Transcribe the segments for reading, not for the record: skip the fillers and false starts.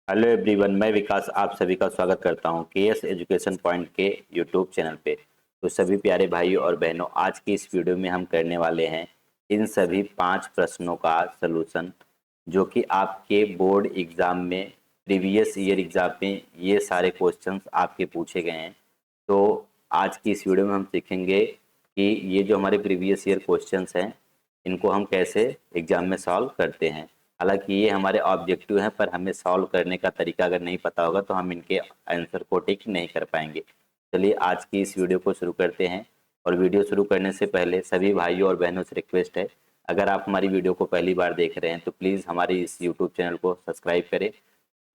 Hello everyone, मैं विकास आप सभी का स्वागत करता हूं केएस एजुकेशन पॉइंट के यूट्यूब चैनल पे। तो सभी प्यारे भाइयों और बहनों, आज की इस वीडियो में हम करने वाले हैं इन सभी 5 प्रश्नों का सलूशन, जो कि आपके बोर्ड एग्ज़ाम में, प्रीवियस ईयर एग्ज़ाम में ये सारे क्वेश्चंस आपके पूछे गए हैं। तो आज की इस वीडियो में हम सीखेंगे कि ये जो हमारे प्रीवियस ईयर क्वेश्चंस हैं, इनको हम कैसे एग्ज़ाम में सॉल्व करते हैं। हालांकि ये हमारे ऑब्जेक्टिव हैं, पर हमें सॉल्व करने का तरीका अगर नहीं पता होगा तो हम इनके आंसर को टिक नहीं कर पाएंगे। चलिए आज की इस वीडियो को शुरू करते हैं। और वीडियो शुरू करने से पहले सभी भाइयों और बहनों से रिक्वेस्ट है, अगर आप हमारी वीडियो को पहली बार देख रहे हैं तो प्लीज़ हमारे इस यूट्यूब चैनल को सब्सक्राइब करें।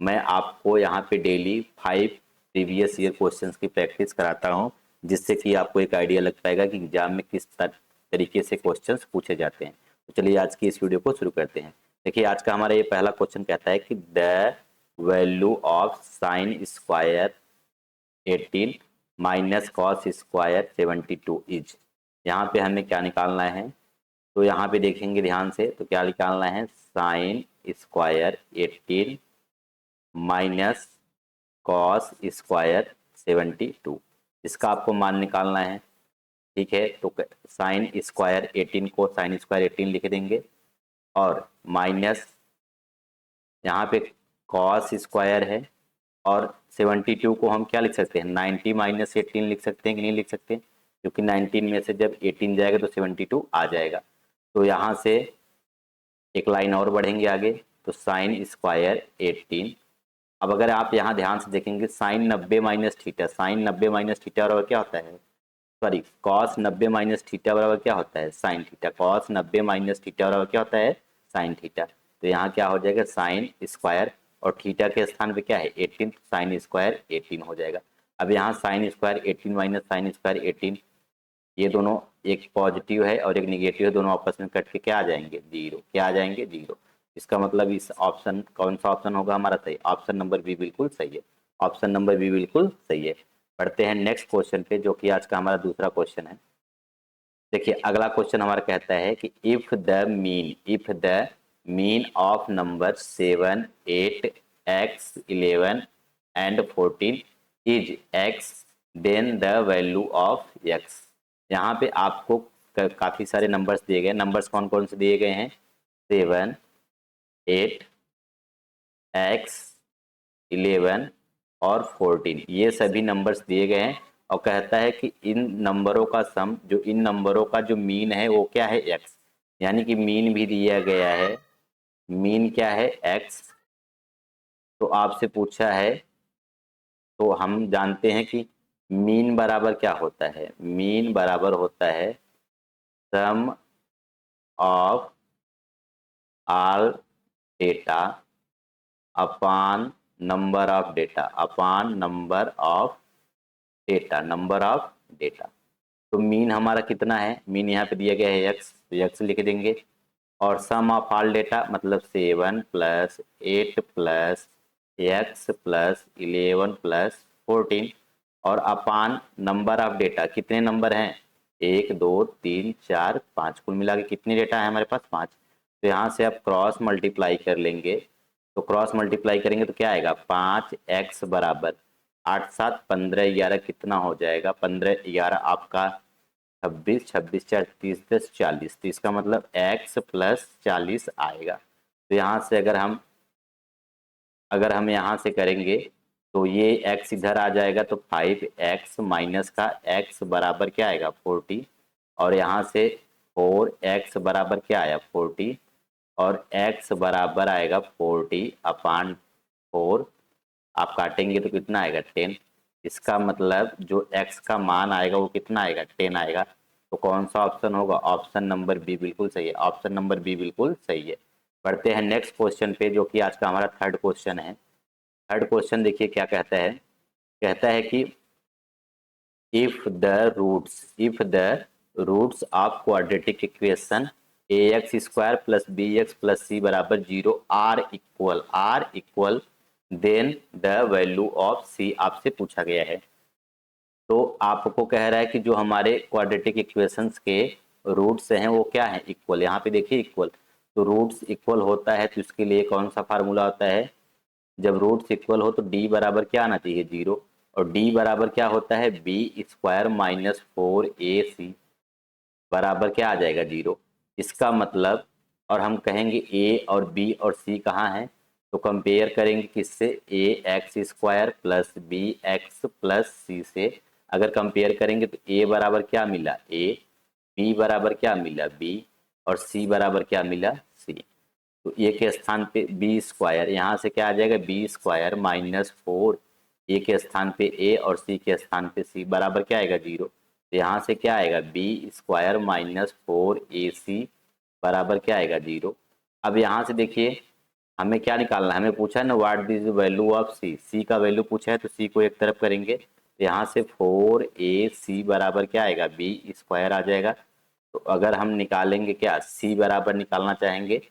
मैं आपको यहाँ पे डेली 5 प्रीवियस ईयर क्वेश्चंस की प्रैक्टिस कराता हूँ, जिससे कि आपको एक आइडिया लग पाएगा कि एग्जाम में किस तरीके से क्वेश्चंस पूछे जाते हैं। तो चलिए आज की इस वीडियो को शुरू करते हैं। देखिए आज का हमारा ये पहला क्वेश्चन कहता है कि the value of sine square 18 minus cos square 72 is. यहाँ पे हमें क्या निकालना है, तो यहाँ पे देखेंगे ध्यान से, तो क्या निकालना है, sine square 18 minus cos square 72, इसका आपको मान निकालना है। ठीक है, तो साइन स्क्वायर 18 को साइन स्क्वायर 18 लिख देंगे, और माइनस यहाँ पे कॉस स्क्वायर है, और 72 को हम क्या लिख सकते हैं, 90 माइनस 18 लिख सकते हैं कि नहीं लिख सकते, क्योंकि 19 में से जब 18 जाएगा तो 72 आ जाएगा। तो यहाँ से एक लाइन और बढ़ेंगे आगे, तो साइन स्क्वायर 18। अब अगर आप यहाँ ध्यान से देखेंगे, sine 90 minus theta, sine 90 minus theta बराबर क्या होता है, सॉरी, कॉस 90 माइनस थीटा बराबर क्या होता है, sine theta. Cos 90 minus theta बराबर क्या होता है, साइन थीटा। तो यहाँ क्या हो जाएगा, साइन स्क्वायर, और थीटा के स्थान पे क्या है 18, साइन स्क्वायर 18 हो जाएगा। अब यहाँ sine square 18 minus sine square 18, ये दोनों एक पॉजिटिव है और एक निगेटिव है, दोनों आपस में कट के क्या आ जाएंगे, जीरो। क्या आ जाएंगे, जीरो। इसका मतलब इस ऑप्शन, कौन सा ऑप्शन होगा हमारा सही, ऑप्शन नंबर बी बिल्कुल सही है। ऑप्शन नंबर बी बिल्कुल सही है। पढ़ते हैं नेक्स्ट क्वेश्चन पे, जो कि आज का हमारा दूसरा क्वेश्चन है। देखिए अगला क्वेश्चन हमारा कहता है कि if the mean of number 7, 8, x, 11 and 14 is x, then the value of x। यहाँ पे आपको काफी सारे नंबर्स दिए गए। नंबर्स कौन कौन से दिए गए हैं, 7, 8, x, 11 और 14, ये सभी नंबर्स दिए गए हैं। और कहता है कि इन नंबरों का सम, जो इन नंबरों का जो मीन है वो क्या है, x। यानी कि मीन भी दिया गया है, मीन क्या है, x। तो आपसे पूछा है, तो हम जानते हैं कि मीन बराबर क्या होता है, मीन बराबर होता है sum of all data upon number of data, upon number of data, number of data. तो मीन हमारा कितना है, मीन यहाँ पे दिया गया है एक्स, तो एक्स लिख देंगे। और सम ऑफ ऑल डेटा मतलब 7 plus 8 plus x plus 11 plus 14, और अपान नंबर ऑफ डेटा, कितने नंबर हैं, 1 2 3 4 5, कुल मिला के कितनी डेटा है हमारे पास, 5। तो यहाँ से आप क्रॉस मल्टीप्लाई कर लेंगे, तो क्रॉस मल्टीप्लाई करेंगे तो क्या आएगा, 5x बराबर 8 7 15 11, कितना हो जाएगा, 15 11 आपका 26, 26 4 30 10 40, तो इसका मतलब x प्लस 40 आएगा। तो यहाँ से अगर हम यहाँ से करेंगे तो ये x इधर आ जाएगा, तो 5x माइनस का x बराबर क्या आएगा, 40। और यहाँ से 4x बराबर क्या आया, 40, और x बराबर आएगा 40 अपान 4। आप काटेंगे तो कितना आएगा, 10। इसका मतलब जो x का मान आएगा वो कितना आएगा, 10 आएगा। तो कौन सा ऑप्शन होगा, ऑप्शन नंबर बी बिल्कुल सही है, ऑप्शन नंबर बी बिल्कुल सही है। बढ़ते हैं नेक्स्ट क्वेश्चन पे, जो कि आज का हमारा थर्ड क्वेश्चन है। थर्ड क्वेश्चन देखिए क्या कहता है, कहता है कि if the roots of quadratic equation ax square plus bx plus c बराबर 0 are equal then the value of c, आपसे पूछा गया है। तो आपको कह रहा है कि जो हमारे क्वाड्रेटिक इक्वेशंस के रूट्स हैं वो क्या है, इक्वल। यहाँ पे देखिए इक्वल, तो रूट्स इक्वल होता है तो इसके लिए कौन सा फार्मूला होता है, जब रूट्स इक्वल हो तो डी बराबर क्या आना चाहिए, 0। और डी बराबर क्या होता है, बी स्क्वायर माइनस 4ac बराबर क्या आ जाएगा, 0। इसका मतलब, और हम कहेंगे ए और बी और सी कहाँ है, तो कंपेयर करेंगे किससे, A X square plus B X plus C से। अगर कंपेयर करेंगे तो ए बराबर क्या मिला, ए, बी बराबर क्या मिला, बी, और सी बराबर क्या मिला, सी। तो ए के स्थान पे बी स्क्वायर, यहाँ से क्या आ जाएगा, बी स्क्वायर माइनस 4, ए के स्थान पे ए और सी के स्थान पे सी बराबर क्या आएगा, 0। तो यहाँ से क्या आएगा, बी स्क्वायर माइनस 4ac बराबर क्या आएगा, 0। अब यहाँ से देखिए हमें क्या निकालना है, हमें पूछा है ना व्हाट इज वैल्यू ऑफ सी, सी का वैल्यू पूछा है तो सी को एक तरफ करेंगे, तो यहाँ से 4ac बराबर क्या आएगा, बी स्क्वायर आ जाएगा। तो अगर हम निकालेंगे क्या, सी बराबर निकालना चाहेंगे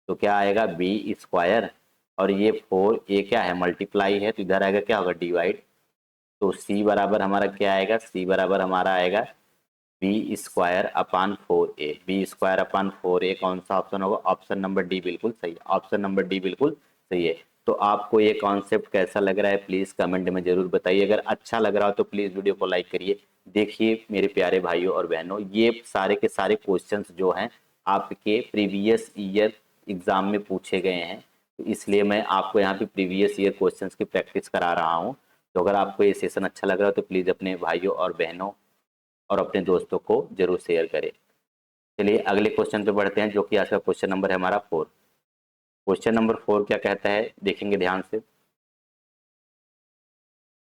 तो क्या आएगा, बी स्क्वायर, और ये 4a क्या है, मल्टीप्लाई है, तो इधर आएगा क्या होगा, डिवाइड। तो सी बराबर हमारा क्या आएगा, सी बराबर हमारा आएगा B square upon 4a, B square upon 4a कौन सा ऑप्शन होगा, ऑप्शन नंबर डी बिल्कुल सही है, ऑप्शन नंबर डी बिल्कुल सही है। तो आपको ये कॉन्सेप्ट कैसा लग रहा है प्लीज़ कमेंट में जरूर बताइए, अगर अच्छा लग रहा हो तो प्लीज़ वीडियो को लाइक करिए। देखिए मेरे प्यारे भाइयों और बहनों, ये सारे के सारे क्वेश्चंस जो हैं आपके प्रीवियस ईयर एग्जाम में पूछे गए हैं, तो इसलिए मैं आपको यहाँ पे प्रीवियस ईयर क्वेश्चंस की प्रैक्टिस करा रहा हूँ। तो अगर आपको ये सेशन अच्छा लग रहा हो तो प्लीज़ अपने भाइयों और बहनों और अपने दोस्तों को जरूर शेयर करें। चलिए अगले क्वेश्चन पे बढ़ते हैं, जो कि आज का क्वेश्चन नंबर है हमारा 4। क्वेश्चन नंबर 4 क्या कहता है, देखेंगे ध्यान से।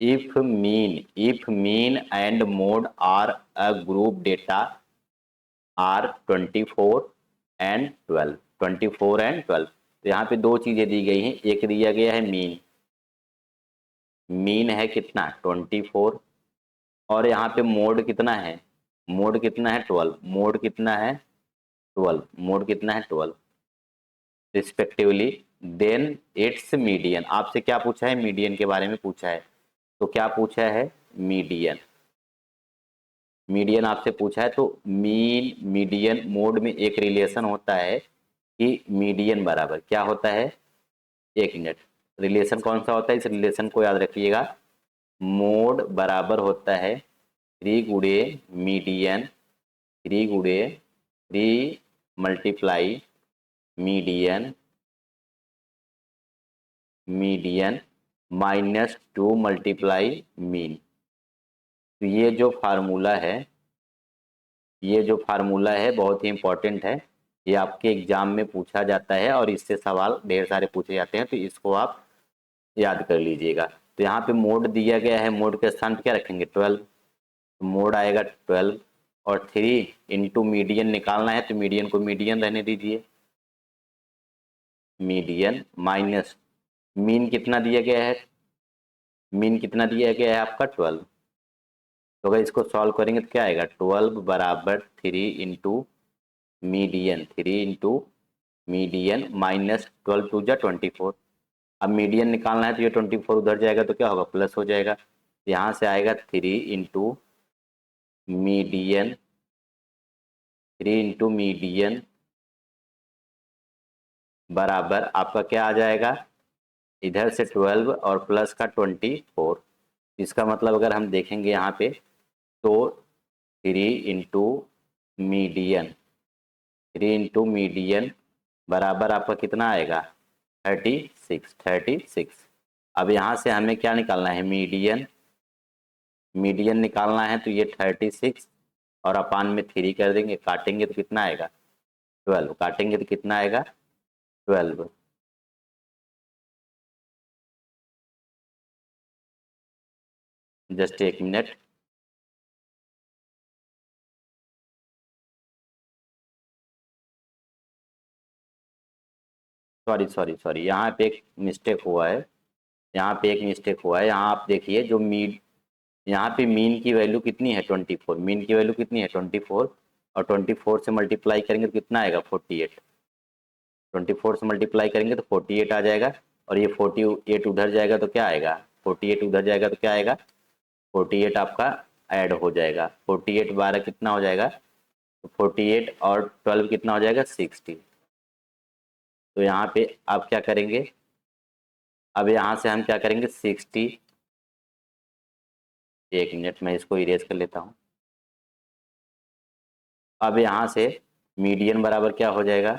If mean and mode are a group data are 24 and 12, 24 and 12। तो यहाँ पे दो चीजें दी गई हैं, एक दिया गया है मीन, मीन है कितना 24, और यहाँ पे मोड कितना है, मोड कितना है 12, मोड कितना है 12, मोड कितना है 12 रिस्पेक्टिवली। देन इट्स मीडियन, आपसे क्या पूछा है, मीडियन के बारे में पूछा है। तो क्या पूछा है, मीडियन, मीडियन आपसे पूछा है। तो मीन मीडियन मोड में एक रिलेशन होता है कि मीडियन बराबर क्या होता है, एक मिनट, रिलेशन कौन सा होता है, इस रिलेशन को याद रखिएगा। मोड बराबर होता है 3 गुणे मीडियन, 3 गुणे 3 multiply median, median minus 2 multiply mean. तो ये जो फार्मूला है, ये जो फार्मूला है बहुत ही इंपॉर्टेंट है, ये आपके एग्जाम में पूछा जाता है और इससे सवाल ढेर सारे पूछे जाते हैं, तो इसको आप याद कर लीजिएगा। तो यहाँ पे मोड दिया गया है, मोड के स्थान पे क्या रखेंगे 12, तो मोड आएगा 12, और 3 इंटू मीडियन निकालना है तो मीडियन को मीडियन रहने दीजिए, मीडियन माइनस मीन कितना दिया गया है, मीन कितना दिया गया है आपका 12। तो अगर इसको सॉल्व करेंगे तो क्या आएगा, 12 बराबर 3 into median, 3 into median minus 12 टू जा 24। अब मीडियन निकालना है तो ये 24 उधर जाएगा तो क्या होगा, प्लस हो जाएगा। यहाँ से आएगा 3 इंटू मीडियन, 3 इंटू मीडियन बराबर आपका क्या आ जाएगा, इधर से 12 और प्लस का 24। इसका मतलब अगर हम देखेंगे यहाँ पे तो 3 इंटू मीडियन, 3 इंटू मीडियन बराबर आपका कितना आएगा, 36, 36। अब यहाँ से हमें क्या निकालना है, मीडियन, मीडियन निकालना है तो ये 36 और अपान में 3 कर देंगे, काटेंगे तो कितना आएगा 12, काटेंगे तो कितना आएगा 12। जस्ट एक मिनट, सॉरी सॉरी सॉरी, यहाँ पे एक मिस्टेक हुआ है, यहाँ पे एक मिस्टेक हुआ है। यहाँ आप देखिए जो मीन, यहाँ पे मीन की वैल्यू कितनी है 24, मीन की वैल्यू कितनी है 24, और 24 से मल्टीप्लाई करेंगे तो कितना आएगा 48, 24 से मल्टीप्लाई करेंगे तो 48 आ जाएगा, और ये 48 उधर जाएगा तो क्या आएगा, 48 उधर जाएगा तो क्या आएगा, 48 आपका ऐड हो जाएगा, 48 12 कितना हो जाएगा, तो 48 और 12 कितना हो जाएगा 60। तो यहाँ पे आप क्या करेंगे, अब यहाँ से हम क्या करेंगे 60, एक मिनट मैं इसको इरेज कर लेता हूँ। अब यहाँ से मीडियन बराबर क्या हो जाएगा,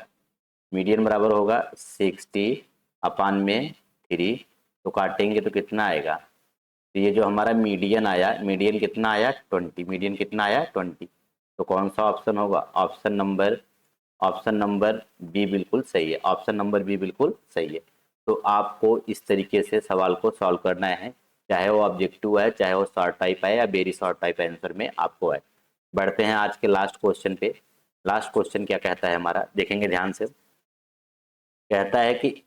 मीडियन बराबर होगा 60 अपान में 3, तो काटेंगे तो कितना आएगा, तो ये जो हमारा मीडियन आया, मीडियन कितना आया 20, मीडियन कितना आया 20, तो कौन सा ऑप्शन होगा, ऑप्शन नंबर बी बिल्कुल सही है, ऑप्शन नंबर बी बिल्कुल सही है। तो आपको इस तरीके से सवाल को सॉल्व करना है, चाहे वो ऑब्जेक्टिव है, चाहे वो शॉर्ट टाइप है या वेरी शॉर्ट टाइप आंसर में आपको है। बढ़ते हैं आज के लास्ट क्वेश्चन पे। लास्ट क्वेश्चन क्या कहता है हमारा, देखेंगे ध्यान से। कहता है कि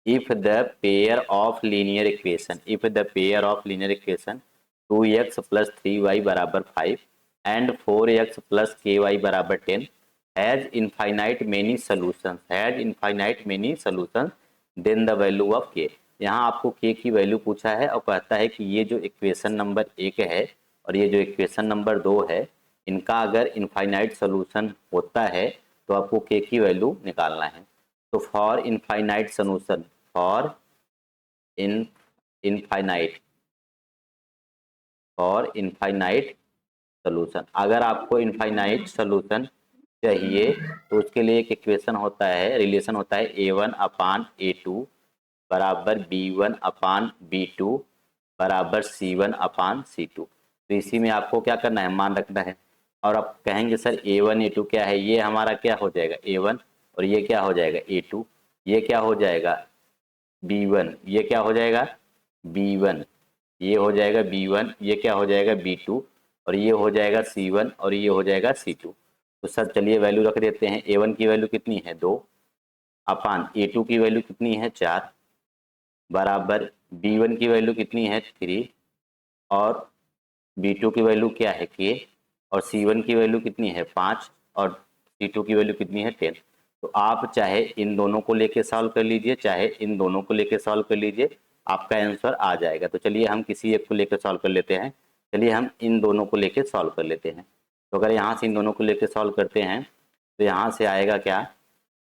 if the pair of linear equation, if the pair of linear equation 2x plus 3y बराबर 5 एंड 4x प्लस ky बराबर 10 has infinite many solutions, has infinite many solutions, then the value of k। यहाँ आपको k की value पूछा है और कहता है कि ये जो इक्वेशन नंबर 1 है और ये जो इक्वेशन नंबर 2 है, इनका अगर इनफाइनाइट सॉल्यूशन होता है तो आपको k की वैल्यू निकालना है। तो for infinite solution, for infinite, for infinite solution, अगर आपको इनफाइनाइट सॉल्यूशन चाहिए तो उसके लिए एक इक्वेशन होता है, रिलेशन होता है a1 अपान a2 बराबर b1 अपान b2 बराबर c1 अपान c2। तो इसी में आपको क्या करना है, मान रखना है। और आप कहेंगे सर a1 a2 क्या है, ये हमारा क्या हो जाएगा a1 और ये क्या हो जाएगा a2, ये क्या हो जाएगा b1, ये क्या हो जाएगा b1, ये हो जाएगा b1, ये क्या हो जाएगा b2 और ये हो जाएगा c1 और ये हो जाएगा c2। तो सर चलिए वैल्यू रख देते हैं, a1 की वैल्यू कितनी है 2 अपान a2 की वैल्यू कितनी है 4 बराबर b1 की वैल्यू कितनी है 3 और b2 की वैल्यू क्या है k और c1 की वैल्यू कितनी है 5 और c2 की वैल्यू कितनी है 10। तो आप चाहे इन दोनों को लेके सॉल्व कर लीजिए, चाहे इन दोनों को लेके सॉल्व कर लीजिए, आपका आंसर आ जाएगा। तो चलिए हम किसी एक को लेकर सॉल्व कर लेते हैं। चलिए हम इन दोनों को लेकर सॉल्व कर लेते हैं। तो अगर यहाँ से इन दोनों को लेकर सॉल्व करते हैं तो यहाँ से आएगा क्या,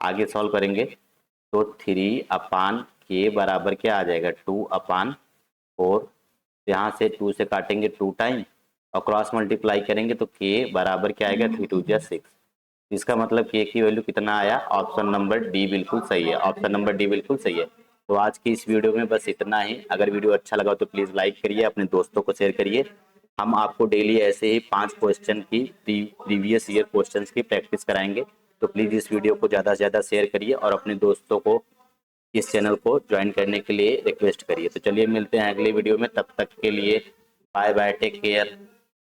आगे सॉल्व करेंगे तो 3 अपान के बराबर क्या आ जाएगा 2 अपान 4, यहाँ से 2 से काटेंगे 2 टाइम और क्रॉस मल्टीप्लाई करेंगे तो के बराबर क्या आएगा 3 2 6। इसका मतलब के की वैल्यू कितना आया, ऑप्शन नंबर डी बिल्कुल सही है, ऑप्शन नंबर डी बिल्कुल सही है। तो आज की इस वीडियो में बस इतना ही। अगर वीडियो अच्छा लगा तो प्लीज़ लाइक करिए, अपने दोस्तों को शेयर करिए। हम आपको डेली ऐसे ही 5 क्वेश्चन की प्रीवियस ईयर क्वेश्चंस की प्रैक्टिस कराएंगे। तो प्लीज़ इस वीडियो को ज़्यादा से ज़्यादा शेयर करिए और अपने दोस्तों को इस चैनल को ज्वाइन करने के लिए रिक्वेस्ट करिए। तो चलिए मिलते हैं अगले वीडियो में, तब तक के लिए बाय बाय, टेक केयर।